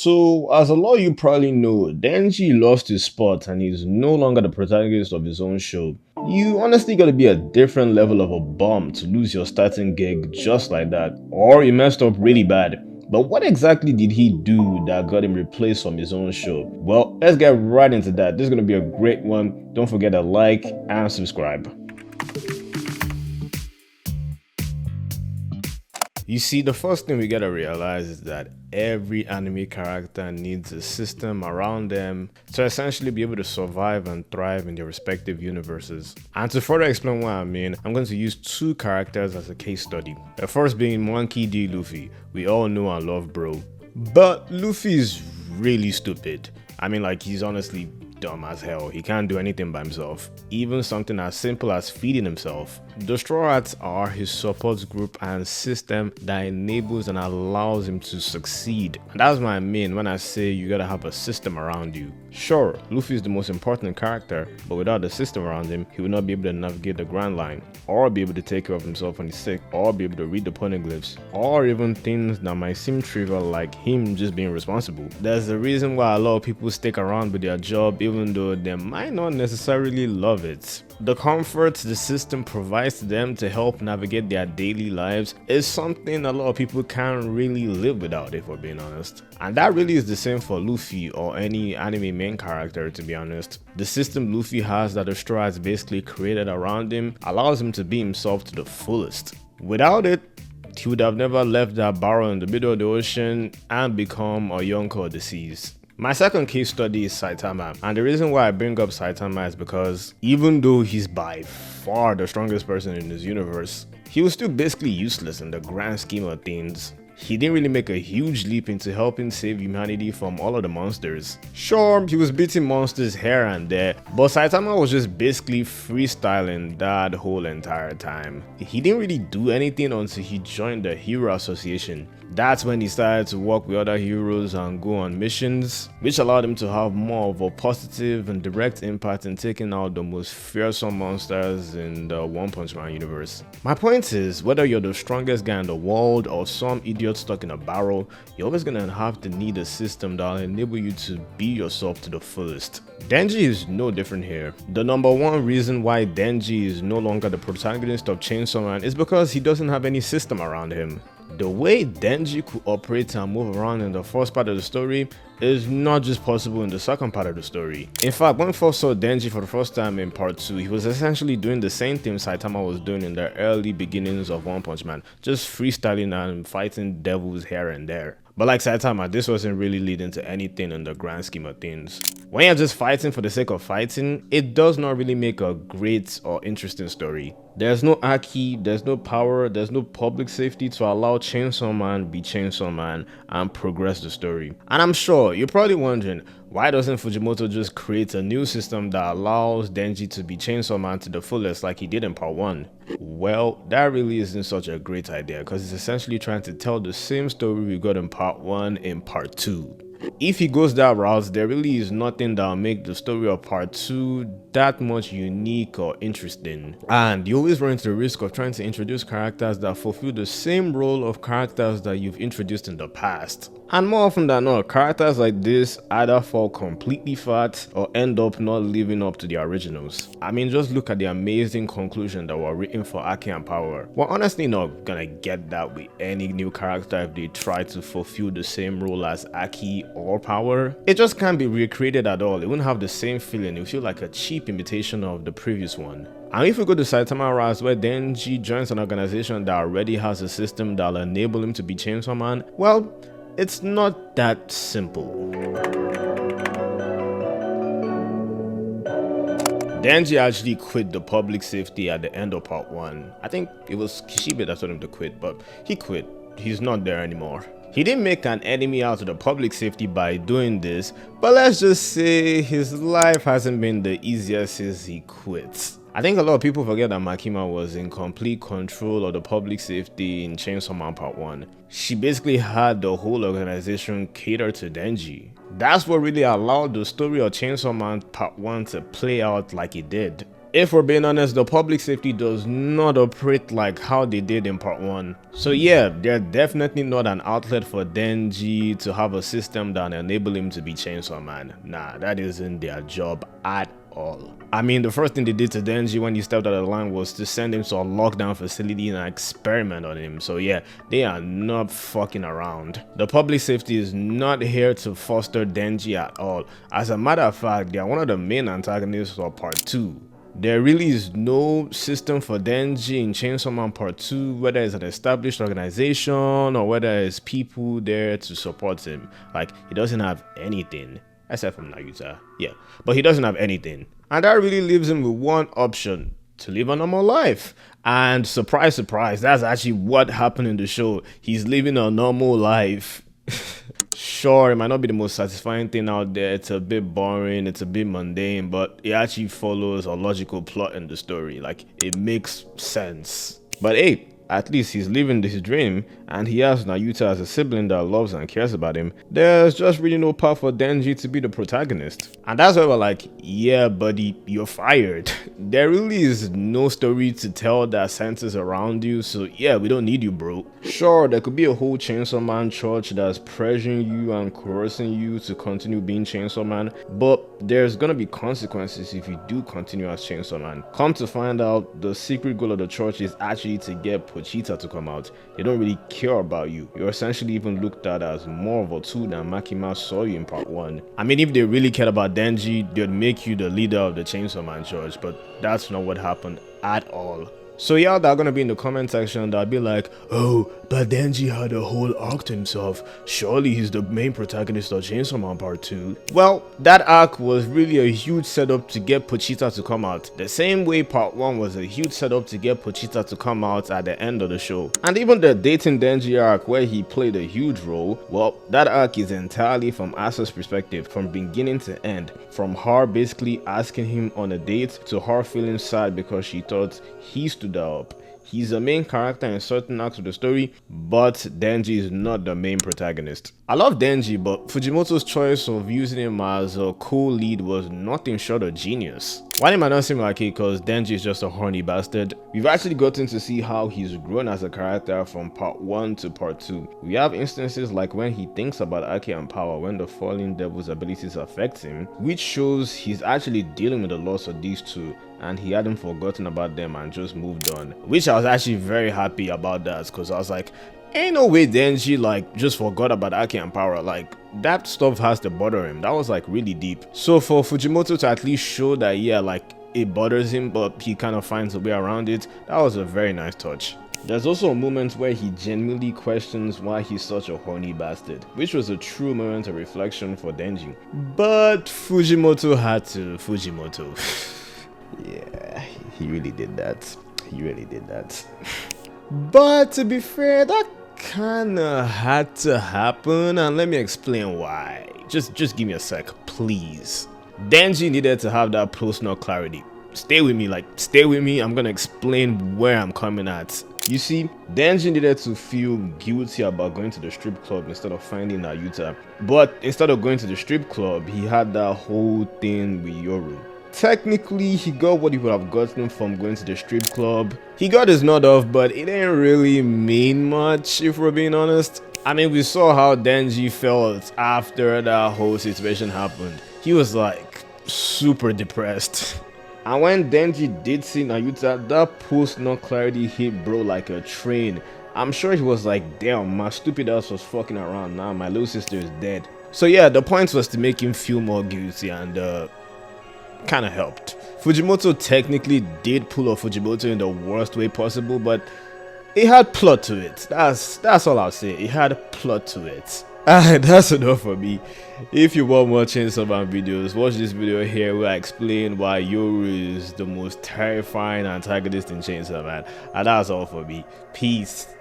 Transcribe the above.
So, as a lot of you probably know, Denji lost his spot and he's no longer the protagonist of his own show. You honestly gotta be a different level of a bum to lose your starting gig just like that, or you messed up really bad. But what exactly did he do that got him replaced from his own show? Well, let's get right into that. This is gonna be a great one. Don't forget to like and subscribe. You see, the first thing we gotta realize is that every anime character needs a system around them to essentially be able to survive and thrive in their respective universes. And to further explain what I mean, I'm going to use two characters as a case study. The first being Monkey D. Luffy. We all know and love bro. But Luffy is really stupid. I mean, like, he's honestly dumb as hell. He can't do anything by himself, even something as simple as feeding himself. The Straw Hats are his support group and system that enables and allows him to succeed. And that's what I mean when I say you gotta have a system around you. Sure, Luffy is the most important character, but without the system around him, he would not be able to navigate the Grand Line, or be able to take care of himself when he's sick, or be able to read the poneglyphs, or even things that might seem trivial like him just being responsible. There's a reason why a lot of people stick around with their job even though they might not necessarily love it. The comfort the system provides to them to help navigate their daily lives is something a lot of people can't really live without, if we're being honest. And that really is the same for Luffy or any anime main character, to be honest. The system Luffy has that the Straw has basically created around him allows him to be himself to the fullest. Without it, he would have never left that barrel in the middle of the ocean and become a yonko of the seas. My second case study is Saitama, and the reason why I bring up Saitama is because even though he's by far the strongest person in this universe, he was still basically useless in the grand scheme of things. He didn't really make a huge leap into helping save humanity from all of the monsters. Sure, he was beating monsters here and there, but Saitama was just basically freestyling that whole entire time. He didn't really do anything until he joined the Hero Association. That's when he started to work with other heroes and go on missions, which allowed him to have more of a positive and direct impact in taking out the most fearsome monsters in the One Punch Man universe. My point is, whether you're the strongest guy in the world or some idiot stuck in a barrel, you're always gonna have to need a system that'll enable you to be yourself to the fullest. Denji is no different here. The number one reason why Denji is no longer the protagonist of Chainsaw Man is because he doesn't have any system around him. The way Denji could operate and move around in the first part of the story is not just possible in the second part of the story. In fact, when we first saw Denji for the first time in part 2, he was essentially doing the same thing Saitama was doing in the early beginnings of One Punch Man, just freestyling and fighting devils here and there. But like Saitama, this wasn't really leading to anything in the grand scheme of things. When you're just fighting for the sake of fighting, it does not really make a great or interesting story. There's no Aki, there's no power, there's no public safety to allow Chainsaw Man be Chainsaw Man and progress the story. And I'm sure you're probably wondering, why doesn't Fujimoto just create a new system that allows Denji to be Chainsaw Man to the fullest like he did in part 1? Well, that really isn't such a great idea because it's essentially trying to tell the same story we got in part 1 in part 2. If he goes that route, there really is nothing that'll make the story of part 2 that much unique or interesting. And you always run into the risk of trying to introduce characters that fulfill the same role of characters that you've introduced in the past. And more often than not, characters like this either fall completely flat or end up not living up to the originals. I mean, just look at the amazing conclusion that were written for Aki and Power. We're honestly not gonna get that with any new character if they try to fulfill the same role as Aki or Power. It just can't be recreated at all. It wouldn't have the same feeling. It would feel like a cheap imitation of the previous one. And if we go to Saitama route where Denji joins an organization that already has a system that'll enable him to be Chainsaw Man, well, it's not that simple. Denji actually quit the public safety at the end of part 1. I think it was Kishibe that told him to quit, but he quit. He's not there anymore. He didn't make an enemy out of the public safety by doing this, but let's just say his life hasn't been the easiest since he quit. I think a lot of people forget that Makima was in complete control of the public safety in Chainsaw Man Part 1. She basically had the whole organization cater to Denji. That's what really allowed the story of Chainsaw Man Part 1 to play out like it did. If we're being honest, the public safety does not operate like how they did in part 1. So yeah, they're definitely not an outlet for Denji to have a system that enable him to be Chainsaw Man. Nah, that isn't their job at all. I mean, the first thing they did to Denji when he stepped out of the line was to send him to a lockdown facility and experiment on him. So yeah, they are not fucking around. The public safety is not here to foster Denji at all. As a matter of fact, they are one of the main antagonists for part 2. There really is no system for Denji in Chainsaw Man Part 2, whether it's an established organization or whether it's people there to support him. Like, he doesn't have anything, except from Nayuta, yeah, but he doesn't have anything. And that really leaves him with one option: to live a normal life. And surprise, surprise, that's actually what happened in the show. He's living a normal life. Sure, it might not be the most satisfying thing out there, it's a bit boring, it's a bit mundane, but it actually follows a logical plot in the story. Like, it makes sense. But hey, at least he's living his dream, and he has Nayuta as a sibling that loves and cares about him. There's just really no path for Denji to be the protagonist. And that's why we're like, yeah buddy, you're fired. There really is no story to tell that centers around you, so yeah, we don't need you, bro. Sure, there could be a whole Chainsaw Man church that's pressuring you and coercing you to continue being Chainsaw Man, but there's gonna be consequences if you do continue as Chainsaw Man. Come to find out, the secret goal of the church is actually to get Pochita to come out. They don't really care about you. You're essentially even looked at as more of a tool than Makima saw you in part 1. I mean, if they really cared about Denji, they'd make you the leader of the Chainsaw Man church, but that's not what happened at all. So y'all that are gonna be in the comment section that'll be like, oh, but Denji had a whole arc to himself. Surely he's the main protagonist of Chainsaw Man Part 2. Well, that arc was really a huge setup to get Pochita to come out. The same way Part 1 was a huge setup to get Pochita to come out at the end of the show. And even the dating Denji arc where he played a huge role, well, that arc is entirely from Asa's perspective, from beginning to end. From her basically asking him on a date to her feeling sad because she thought he stood up. He's the main character in certain acts of the story, but Denji is not the main protagonist. I love Denji, but Fujimoto's choice of using him as a co-lead was nothing short of genius. While it might not seem like it because Denji is just a horny bastard, we've actually gotten to see how he's grown as a character from part 1 to part 2. We have instances like when he thinks about Ake and power when the fallen devil's abilities affect him, which shows he's actually dealing with the loss of these two, and he hadn't forgotten about them and just moved on. Which I was actually very happy about that, because I was like, ain't no way Denji like just forgot about Ake and power. Like, that stuff has to bother him. That was like really deep. So for Fujimoto to at least show that, yeah, like it bothers him but he kind of finds a way around it, that was a very nice touch. There's also a moment where he genuinely questions why he's such a horny bastard, which was a true moment of reflection for Denji. But Fujimoto had to Fujimoto. Yeah, he really did that. He really did that. But to be fair, that kinda had to happen, and let me explain why. Just give me a sec, please. Denji needed to have that personal clarity. Stay with me, stay with me. I'm gonna explain where I'm coming at. You see, Denji needed to feel guilty about going to the strip club instead of finding Nayuta. But instead of going to the strip club, he had that whole thing with Yoru. Technically, he got what he would have gotten from going to the strip club. He got his nod off, but it didn't really mean much, if we're being honest. I mean, we saw how Denji felt after that whole situation happened. He was like super depressed. And when Denji did see Nayuta, that post-no clarity hit bro like a train. I'm sure he was like, damn, my stupid ass was fucking around, now my little sister is dead. So yeah, the point was to make him feel more guilty, and kind of helped. Fujimoto technically did pull off Fujimoto in the worst way possible, but it had plot to it. That's all I'll say. It had plot to it. And that's enough for me. If you want more Chainsaw Man videos, watch this video here where I explain why Yoru is the most terrifying antagonist in Chainsaw Man. And that's all for me. Peace.